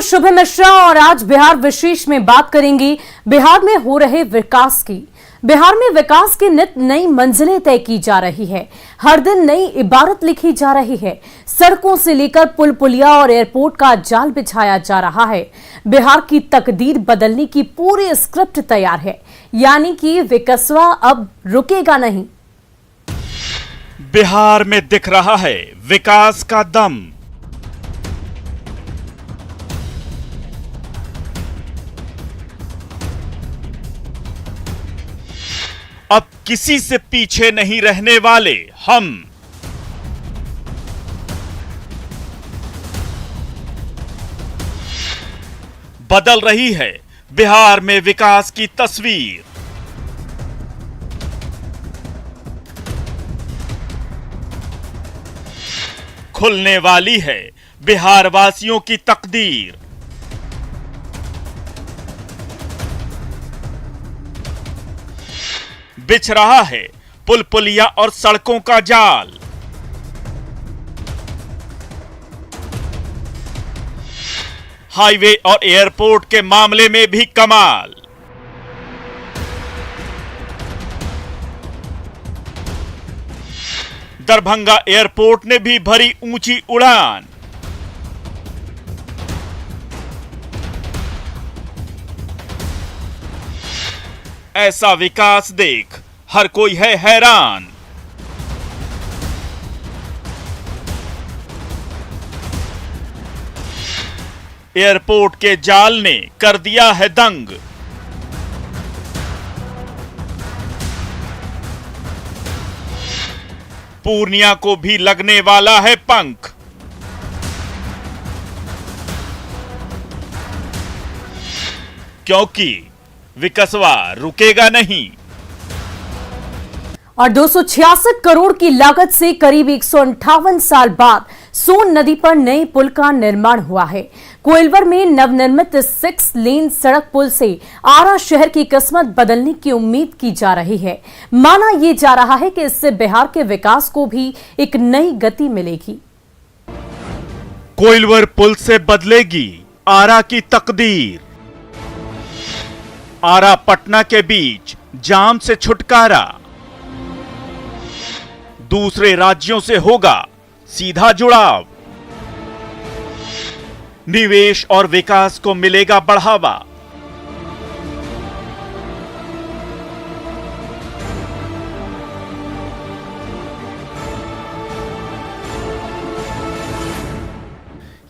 शुभ मिश्रा और आज बिहार विशेष में बात करेंगे बिहार में हो रहे विकास की। बिहार में विकास की नित नई मंजिलें तय की जा रही है। हर दिन नई इबारत लिखी जा रही है। सड़कों से लेकर पुल पुलिया और एयरपोर्ट का जाल बिछाया जा रहा है। बिहार की तकदीर बदलने की पूरी स्क्रिप्ट तैयार है, यानी कि विकासवा अब रुकेगा नहीं। बिहार में दिख रहा है विकास का दम। अब किसी से पीछे नहीं रहने वाले हम। बदल रही है बिहार में विकास की तस्वीर। खुलने वाली है बिहार वासियों की तकदीर। बिछ रहा है पुल पुलिया और सड़कों का जाल। हाईवे और एयरपोर्ट के मामले में भी कमाल। दरभंगा एयरपोर्ट ने भी भरी ऊंची उड़ान। ऐसा विकास देख हर कोई है हैरान। एयरपोर्ट के जाल ने कर दिया है दंग। पूर्णिया को भी लगने वाला है पंख। क्योंकि विकासवा रुकेगा नहीं। और 266 करोड़ की लागत से करीब 158 साल बाद सोन नदी पर नए पुल का निर्माण हुआ है। कोइलवर में नवनिर्मित 6 लेन सड़क पुल से आरा शहर की किस्मत बदलने की उम्मीद की जा रही है। माना यह जा रहा है कि इससे बिहार के विकास को भी एक नई गति मिलेगी। कोइलवर पुल से बदलेगी आरा की तकदीर। आरा पटना के बीच जाम से छुटकारा। दूसरे राज्यों से होगा सीधा जुड़ाव। निवेश और विकास को मिलेगा बढ़ावा।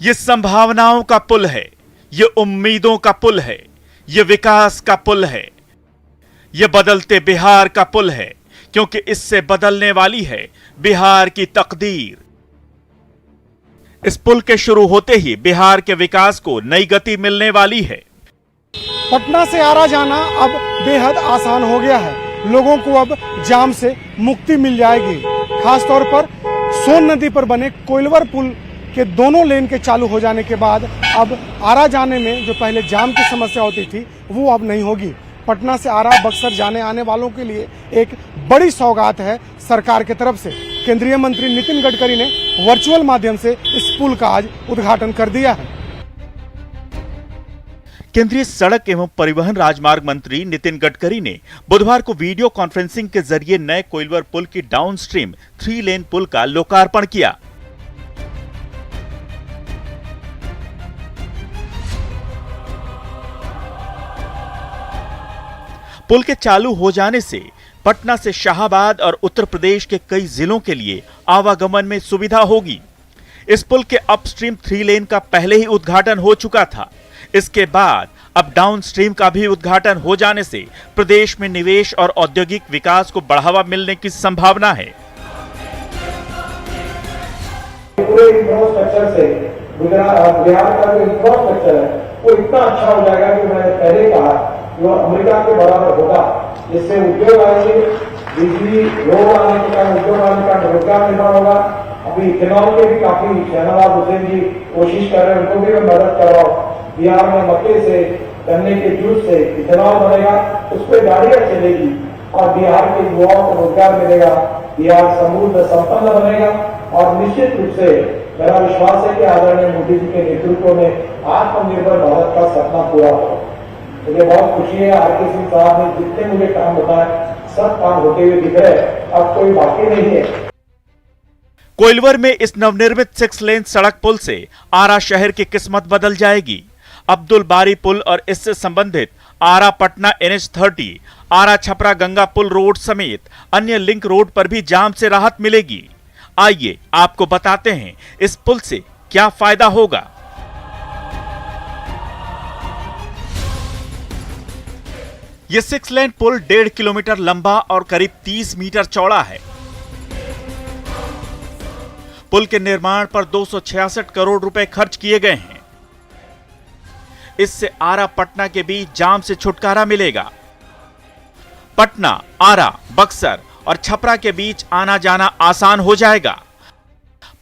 ये संभावनाओं का पुल है, ये उम्मीदों का पुल है, ये विकास का पुल है, ये बदलते बिहार का पुल है, क्योंकि इससे बदलने वाली है बिहार की तकदीर। इस पुल के शुरू होते ही बिहार के विकास को नई गति मिलने वाली है। पटना से आरा जाना अब बेहद आसान हो गया है। लोगों को अब जाम से मुक्ति मिल जाएगी। खासतौर पर सोन नदी पर बने कोइलवर पुल के दोनों लेन के चालू हो जाने के बाद अब आरा जाने में जो पहले जाम की समस्या होती थी वो अब नहीं होगी। पटना से आरा बक्सर जाने आने वालों के लिए एक बड़ी सौगात है सरकार की तरफ से। केंद्रीय मंत्री नितिन गडकरी ने वर्चुअल माध्यम से इस पुल का आज उद्घाटन कर दिया है। केंद्रीय सड़क एवं परिवहन राजमार्ग मंत्री नितिन गडकरी ने बुधवार को वीडियो कॉन्फ्रेंसिंग के जरिए नए कोइलवर पुल की डाउनस्ट्रीम 3 लेन पुल का लोकार्पण किया। पुल के चालू हो जाने से पटना से शाहाबाद और उत्तर प्रदेश के कई जिलों के लिए आवागमन में सुविधा होगी। इस पुल के अपस्ट्रीम 3 लेन का पहले ही उद्घाटन हो चुका था। इसके बाद अब डाउनस्ट्रीम का भी उद्घाटन हो जाने से प्रदेश में निवेश और औद्योगिक विकास को बढ़ावा मिलने की संभावना है। पूरे इंफ्रास्ट्रक्चर से बिहार का जो इंफ्रास्ट्रक्चर है वो इतना अच्छा हो जाएगा कि मैंने पहले कहा जो अमेरिका के बराबर होगा। इससे उद्योग आएंगे, बिजली रोड आने के कारण उद्योग आने का रोजगार निर्माण होगा। अभी इथेनॉल के भी काफी शहनवाज हुसैन जी कोशिश कर रहे हैं, उनको भी मैं मदद कर रहा हूँ। बिहार में मक्के से गन्ने के जूस से इथेनॉल बनेगा, उस पर गाड़ियां चलेगी और बिहार के युवाओं को रोजगार मिलेगा। बिहार समृद्ध संपन्न बनेगा और निश्चित रूप से मेरा विश्वास है कि आदरणीय मोदी जी के नेतृत्व में आत्मनिर्भर भारत का सपना पूरा होगा। मुझे बहुत खुशी है, आरके सिंह साहब ने जितने मुझे काम बताए सब काम होते हुए दिख रहे हैं, अब कोई बाकी नहीं है। कोइलवर में इस नवनिर्मित 6 लेन सड़क पुल से आरा शहर की किस्मत बदल जाएगी। अब्दुल बारी पुल और इससे संबंधित आरा पटना NH30, आरा छपरा गंगा पुल रोड समेत अन्य लिंक रोड पर भी जाम से राहत मिलेगी। आइए आपको बताते हैं इस पुल से क्या फायदा होगा। यह 6 लेन पुल 1.5 किलोमीटर लंबा और करीब 30 मीटर चौड़ा है। पुल के निर्माण पर 266 करोड़ रुपए खर्च किए गए हैं। इससे आरा पटना के बीच जाम से छुटकारा मिलेगा। पटना, आरा, बक्सर और छपरा के बीच आना जाना आसान हो जाएगा।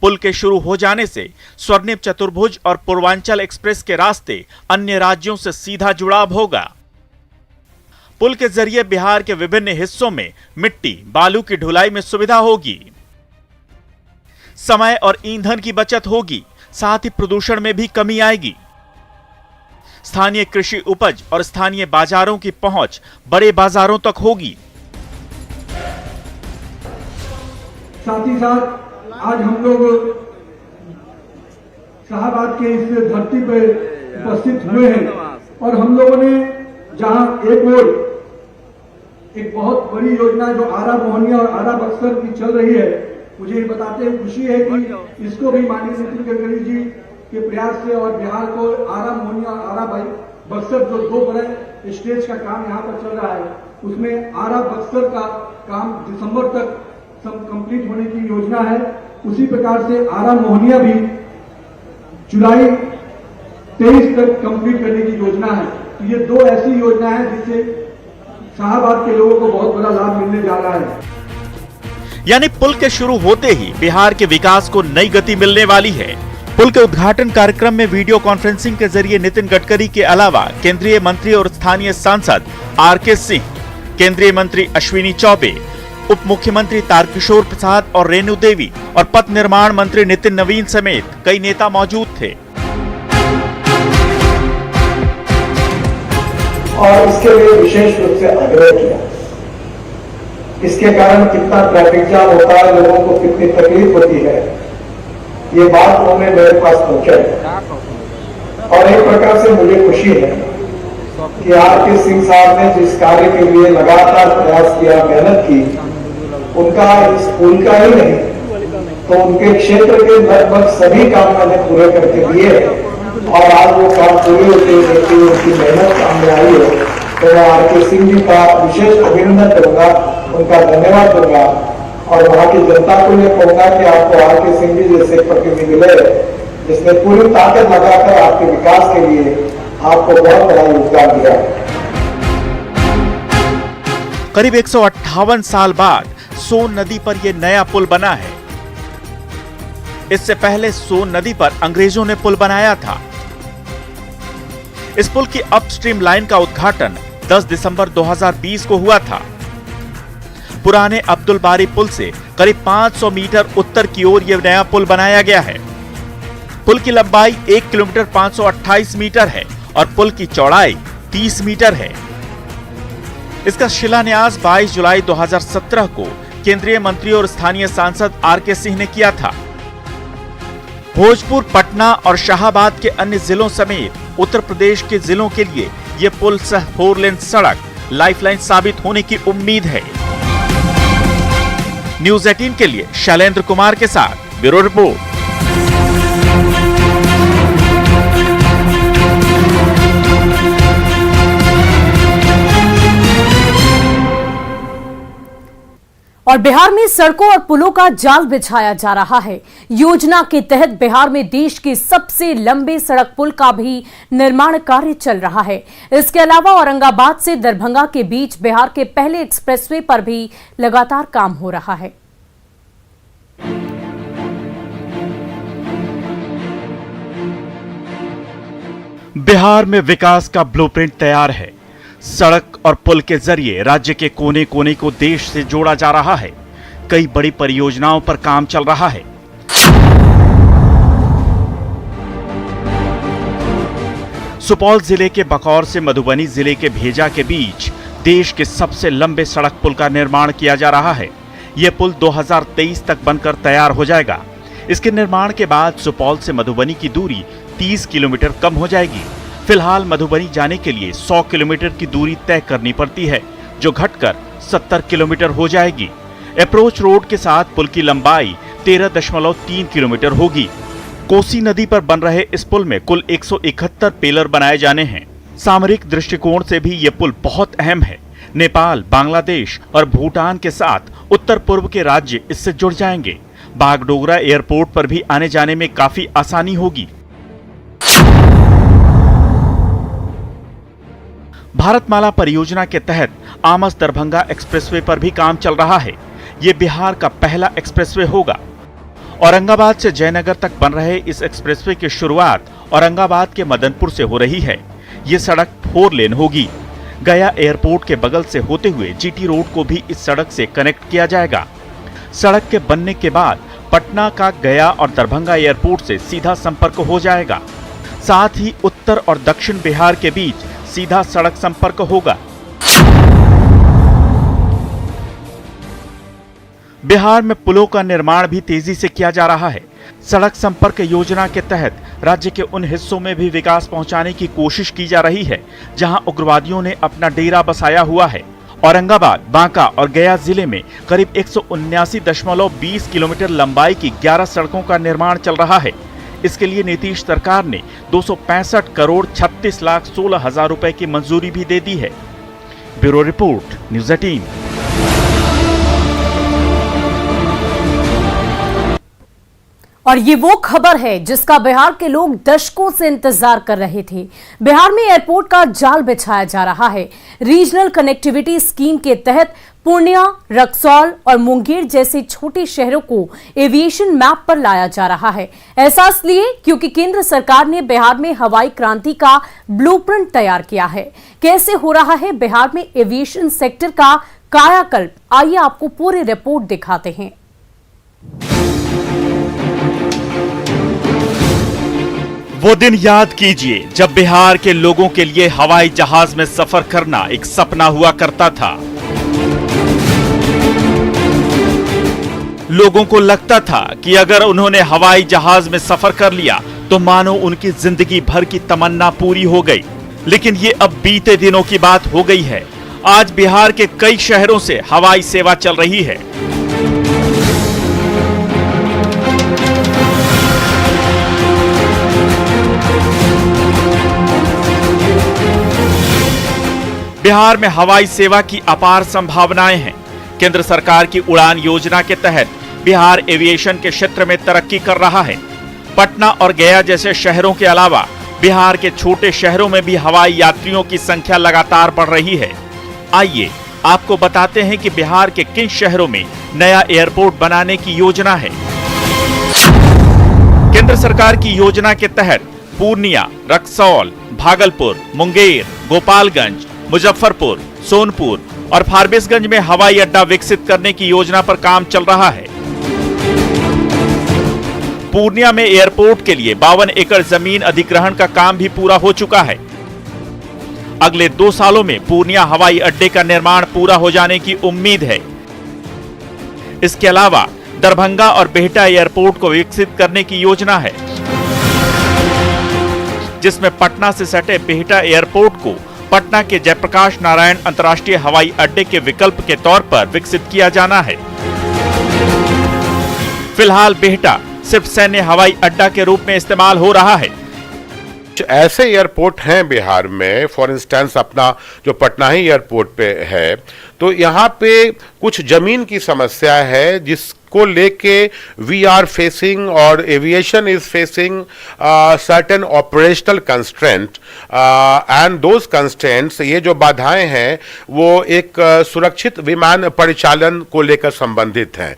पुल के शुरू हो जाने से स्वर्णिम चतुर्भुज और पूर्वांचल एक्सप्रेस के रास्ते अन्य राज्यों से सीधा जुड़ाव होगा। पुल के जरिए बिहार के विभिन्न हिस्सों में मिट्टी, बालू की ढुलाई में सुविधा होगी। समय और ईंधन की बचत होगी, साथ ही प्रदूषण में भी कमी आएगी। स्थानीय कृषि उपज और स्थानीय बाजारों की पहुंच बड़े बाजारों तक होगी। साथ ही साथ आज हम लोग शाहबाद के इस धरती पर उपस्थित हुए हैं और हम लोगों ने जहां एक ओर एक बहुत बड़ी योजना जो आरा मोहनिया और आरा बक्सर की चल रही है, मुझे बताते हुए खुशी है कि इसको भी माननीय नितिन गडकरी जी के प्रयास से और बिहार को आरा मोहनिया और आरा बक्सर जो 2 बड़े स्टेज का काम यहाँ पर चल रहा है, उसमें आरा बक्सर का काम दिसंबर तक कंप्लीट होने की योजना है। उसी प्रकार से आरा मोहनिया भी जुलाई 23 तक कंप्लीट करने की योजना है। तो ये 2 ऐसी योजना है जिससे शाहबाद के लोगों को बहुत बड़ा लाभ मिलने जा रहा है। यानी पुल के शुरू होते ही बिहार के विकास को नई गति मिलने वाली है। पुल के उद्घाटन कार्यक्रम में वीडियो कॉन्फ्रेंसिंग के जरिए नितिन गडकरी के अलावा केंद्रीय मंत्री और स्थानीय सांसद आरके सिंह, केंद्रीय मंत्री अश्विनी चौबे, उप मुख्यमंत्री तारकिशोर प्रसाद और रेणु देवी और पथ निर्माण मंत्री नितिन नवीन समेत कई नेता मौजूद थे। और इसके लिए विशेष रूप से आग्रह किया। इसके कारण कितना ट्रैफिक जाम होता है, लोगों को कितनी तकलीफ होती है, ये बात उन्होंने मेरे पास पहुंचाई। और एक प्रकार से मुझे खुशी है कि आरके सिंह साहब ने जिस कार्य के लिए लगातार प्रयास किया, मेहनत की, उनका इस पुल का ही नहीं तो उनके क्षेत्र के लगभग सभी काम मैंने पूरे करके दिए और आज वो काम पूरे होते देखते हुए उनकी मेहनत सामने आई है। तो मैं आरके सिंह जी का विशेष अभिनंदन करूंगा, उनका धन्यवाद दूंगा और वहां की जनता को ये कहूंगा कि आपको आरके सिंह जी जैसे प्रतिनिधि मिले जिसने पूरी ताकत लगाकर आपके विकास के लिए आपको बहुत बड़ा योगदान दिया। करीब 158 साल बाद सोन नदी पर यह नया पुल बना है। इससे पहले सोन नदी पर अंग्रेजों ने पुल बनाया था। इस पुल की अपस्ट्रीम लाइन का उद्घाटन 10 दिसंबर 2020 को हुआ था। पुराने अब्दुल बारी पुल से करीब 500 मीटर उत्तर की ओर यह नया पुल बनाया गया है। पुल की लंबाई 1 किलोमीटर 528 मीटर है और पुल की चौड़ाई 30 मीटर है। इसका शिलान्यास 22 जुलाई 2017 को केंद्रीय मंत्री और स्थानीय सांसद आरके सिंह ने किया था। भोजपुर, पटना और शाहबाद के अन्य जिलों समेत उत्तर प्रदेश के जिलों के लिए यह पुल सह 4 लेन सड़क लाइफलाइन साबित होने की उम्मीद है। न्यूज़ 18 के लिए शैलेंद्र कुमार के साथ ब्यूरो रिपोर्ट। और बिहार में सड़कों और पुलों का जाल बिछाया जा रहा है। योजना के तहत बिहार में देश के सबसे लंबे सड़क पुल का भी निर्माण कार्य चल रहा है। इसके अलावा औरंगाबाद से दरभंगा के बीच बिहार के पहले एक्सप्रेसवे पर भी लगातार काम हो रहा है। बिहार में विकास का ब्लूप्रिंट तैयार है। सड़क और पुल के जरिए राज्य के कोने कोने को देश से जोड़ा जा रहा है। कई बड़ी परियोजनाओं पर काम चल रहा है। सुपौल जिले के बकौर से मधुबनी जिले के भेजा के बीच देश के सबसे लंबे सड़क पुल का निर्माण किया जा रहा है। यह पुल 2023 तक बनकर तैयार हो जाएगा। इसके निर्माण के बाद सुपौल से मधुबनी की दूरी 30 किलोमीटर कम हो जाएगी। फिलहाल मधुबनी जाने के लिए 100 किलोमीटर की दूरी तय करनी पड़ती है, जो घटकर 70 किलोमीटर हो जाएगी। अप्रोच रोड के साथ पुल की लंबाई 13.3 किलोमीटर होगी। कोसी नदी पर बन रहे इस पुल में कुल 171 पिलर बनाए जाने हैं। सामरिक दृष्टिकोण से भी ये पुल बहुत अहम है। नेपाल, बांग्लादेश और भूटान के साथ उत्तर पूर्व के राज्य इससे जुड़ जाएंगे। बागडोगरा एयरपोर्ट पर भी आने जाने में काफी आसानी होगी। भारतमाला परियोजना के तहत आमस दरभंगा एक्सप्रेसवे पर भी काम चल रहा है। ये बिहार का पहला एक्सप्रेसवे होगा। औरंगाबाद से जयनगर तक बन रहे इस एक्सप्रेसवे की शुरुआत औरंगाबाद के मदनपुर से हो रही है। ये सड़क 4 लेन होगी। गया एयरपोर्ट के बगल से होते हुए जीटी रोड को भी इस सड़क से कनेक्ट किया जाएगा। सड़क के बनने के बाद पटना का गया और दरभंगा एयरपोर्ट से सीधा संपर्क हो जाएगा। साथ ही उत्तर और दक्षिण बिहार के बीच सीधा सड़क संपर्क होगा। बिहार में पुलों का निर्माण भी तेजी से किया जा रहा है। सड़क संपर्क योजना के तहत राज्य के उन हिस्सों में भी विकास पहुंचाने की कोशिश की जा रही है जहां उग्रवादियों ने अपना डेरा बसाया हुआ है। औरंगाबाद, बांका और गया जिले में करीब 179.20 किलोमीटर लंबाई की 11 सड़कों का निर्माण चल रहा है। इसके लिए नीतीश सरकार ने 265 करोड़ 36,16,000 रुपए की मंजूरी भी दे दी है। Bureau report, news 18। और ये वो खबर है जिसका बिहार के लोग दशकों से इंतजार कर रहे थे। बिहार में एयरपोर्ट का जाल बिछाया जा रहा है। रीजनल कनेक्टिविटी स्कीम के तहत पूर्णिया, रक्सौल और मुंगेर जैसे छोटे शहरों को एविएशन मैप पर लाया जा रहा है। ऐसा इसलिए क्योंकि केंद्र सरकार ने बिहार में हवाई क्रांति का ब्लूप्रिंट तैयार किया है। कैसे हो रहा है बिहार में एविएशन सेक्टर का कायाकल्प, आइए आपको पूरी रिपोर्ट दिखाते हैं। वो दिन याद कीजिए जब बिहार के लोगों के लिए हवाई जहाज में सफर करना एक सपना हुआ करता था। लोगों को लगता था कि अगर उन्होंने हवाई जहाज में सफर कर लिया तो मानो उनकी जिंदगी भर की तमन्ना पूरी हो गई। लेकिन ये अब बीते दिनों की बात हो गई है। आज बिहार के कई शहरों से हवाई सेवा चल रही है। बिहार में हवाई सेवा की अपार संभावनाएं हैं। केंद्र सरकार की उड़ान योजना के तहत बिहार एविएशन के क्षेत्र में तरक्की कर रहा है। पटना और गया जैसे शहरों के अलावा बिहार के छोटे शहरों में भी हवाई यात्रियों की संख्या लगातार बढ़ रही है। आइए आपको बताते हैं कि बिहार के किन शहरों में नया एयरपोर्ट बनाने की योजना है। केंद्र सरकार की योजना के तहत पूर्णिया, रक्सौल, भागलपुर, मुंगेर, गोपालगंज, मुजफ्फरपुर, सोनपुर और फारबिसगंज में हवाई अड्डा विकसित करने की योजना पर काम चल रहा है। पूर्णिया में एयरपोर्ट के लिए 52 एकड़ जमीन अधिग्रहण का काम भी पूरा हो चुका है। अगले 2 सालों में पूर्णिया हवाई अड्डे का निर्माण पूरा हो जाने की उम्मीद है। इसके अलावा दरभंगा और बिहटा एयरपोर्ट को विकसित करने की योजना है, जिसमें पटना से सटे बिहटा एयरपोर्ट को पटना के जयप्रकाश नारायण अंतर्राष्ट्रीय हवाई अड्डे के विकल्प के तौर पर विकसित किया जाना है। फिलहाल बिहटा सिर्फ सैन्य हवाई अड्डा के रूप में इस्तेमाल हो रहा है। ऐसे एयरपोर्ट हैं बिहार में, फॉर इंस्टेंस अपना जो पटना ही एयरपोर्ट पे है, तो यहाँ पे कुछ जमीन की समस्या है जिसको लेके वी आर फेसिंग और aviation is facing certain operational constraint and those constraints, ये जो बाधाएं हैं वो एक सुरक्षित विमान परिचालन को लेकर संबंधित हैं।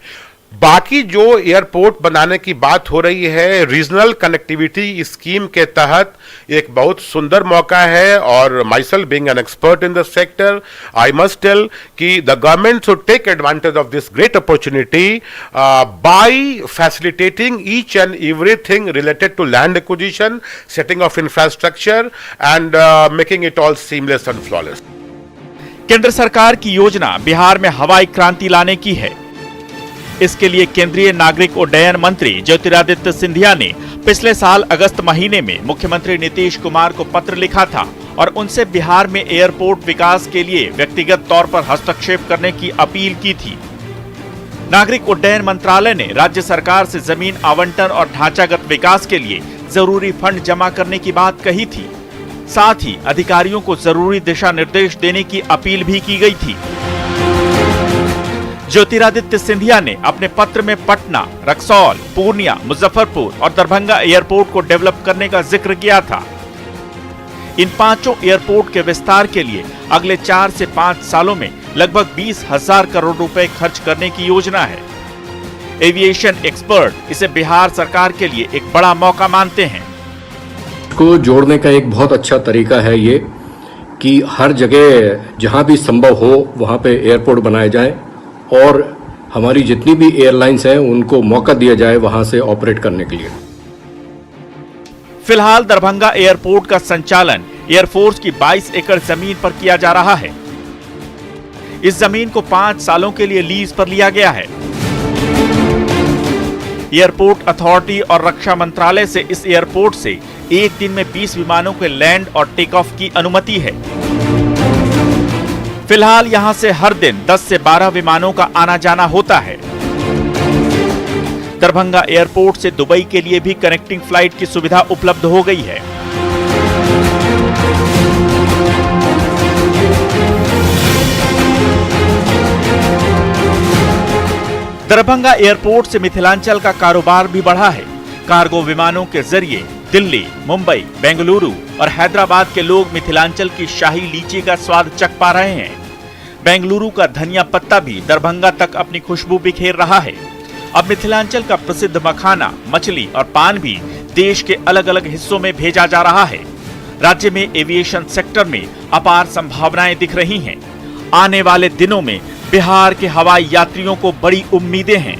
बाकी जो एयरपोर्ट बनाने की बात हो रही है, रीजनल कनेक्टिविटी स्कीम के तहत एक बहुत सुंदर मौका है, और myself being an expert in the sector, I must tell कि the government should take advantage of this great opportunity by facilitating each and everything related to land acquisition, setting of infrastructure and making it all seamless and flawless. केंद्र सरकार की योजना बिहार में हवाई क्रांति लाने की है। इसके लिए केंद्रीय नागरिक उड्डयन मंत्री ज्योतिरादित्य सिंधिया ने पिछले साल अगस्त महीने में मुख्यमंत्री नीतीश कुमार को पत्र लिखा था और उनसे बिहार में एयरपोर्ट विकास के लिए व्यक्तिगत तौर पर हस्तक्षेप करने की अपील की थी। नागरिक उड्डयन मंत्रालय ने राज्य सरकार से जमीन आवंटन और ढांचागत विकास के लिए जरूरी फंड जमा करने की बात कही थी। साथ ही अधिकारियों को जरूरी दिशा निर्देश देने की अपील भी की गई थी। ज्योतिरादित्य सिंधिया ने अपने पत्र में पटना, रक्सौल, पूर्णिया, मुजफ्फरपुर और दरभंगा एयरपोर्ट को डेवलप करने का जिक्र किया था। इन पांचों एयरपोर्ट के विस्तार के लिए अगले 4 से 5 सालों में लगभग 20,000 करोड़ रुपए खर्च करने की योजना है। एविएशन एक्सपर्ट इसे बिहार सरकार के लिए एक बड़ा मौका मानते हैं। को जोड़ने का एक बहुत अच्छा तरीका है ये कि हर जगह जहां भी संभव हो वहां पे एयरपोर्ट बनाए जाएं और हमारी जितनी भी एयरलाइंस हैं उनको मौका दिया जाए वहां से ऑपरेट करने के लिए। फिलहाल दरभंगा एयरपोर्ट का संचालन एयरफोर्स की 22 एकड़ जमीन पर किया जा रहा है। इस जमीन को 5 सालों के लिए लीज पर लिया गया है। एयरपोर्ट अथॉरिटी और रक्षा मंत्रालय से इस एयरपोर्ट से एक दिन में 20 विमानों के लैंड और टेक ऑफ की अनुमति है। फिलहाल यहां से हर दिन 10 से 12 विमानों का आना जाना होता है। दरभंगा एयरपोर्ट से दुबई के लिए भी कनेक्टिंग फ्लाइट की सुविधा उपलब्ध हो गई है। दरभंगा एयरपोर्ट से मिथिलांचल का कारोबार भी बढ़ा है। कार्गो विमानों के जरिए दिल्ली, मुंबई, बेंगलुरु और हैदराबाद के लोग मिथिलांचल की शाही लीची का स्वाद चख पा रहे हैं। बेंगलुरु का धनिया पत्ता भी दरभंगा तक अपनी खुशबू बिखेर रहा है। अब मिथिलांचल का प्रसिद्ध मखाना, मछली और पान भी देश के अलग अलग हिस्सों में भेजा जा रहा है। राज्य में एविएशन सेक्टर में अपार संभावनाएं दिख रही हैं। आने वाले दिनों में बिहार के हवाई यात्रियों को बड़ी उम्मीदें हैं।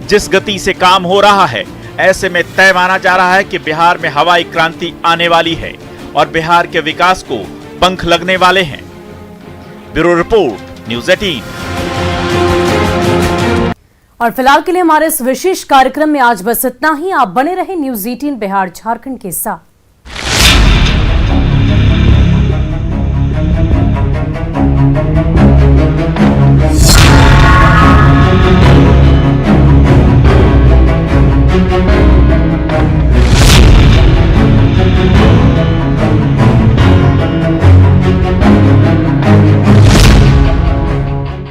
जिस गति से काम हो रहा है, ऐसे में तय माना जा रहा है कि बिहार में हवाई क्रांति आने वाली है और बिहार के विकास को पंख लगने वाले हैं। Bureau report, news 18। और फिलहाल के लिए हमारे इस विशेष कार्यक्रम में आज बस इतना ही। आप बने रहे न्यूज़ 18 बिहार झारखंड के साथ।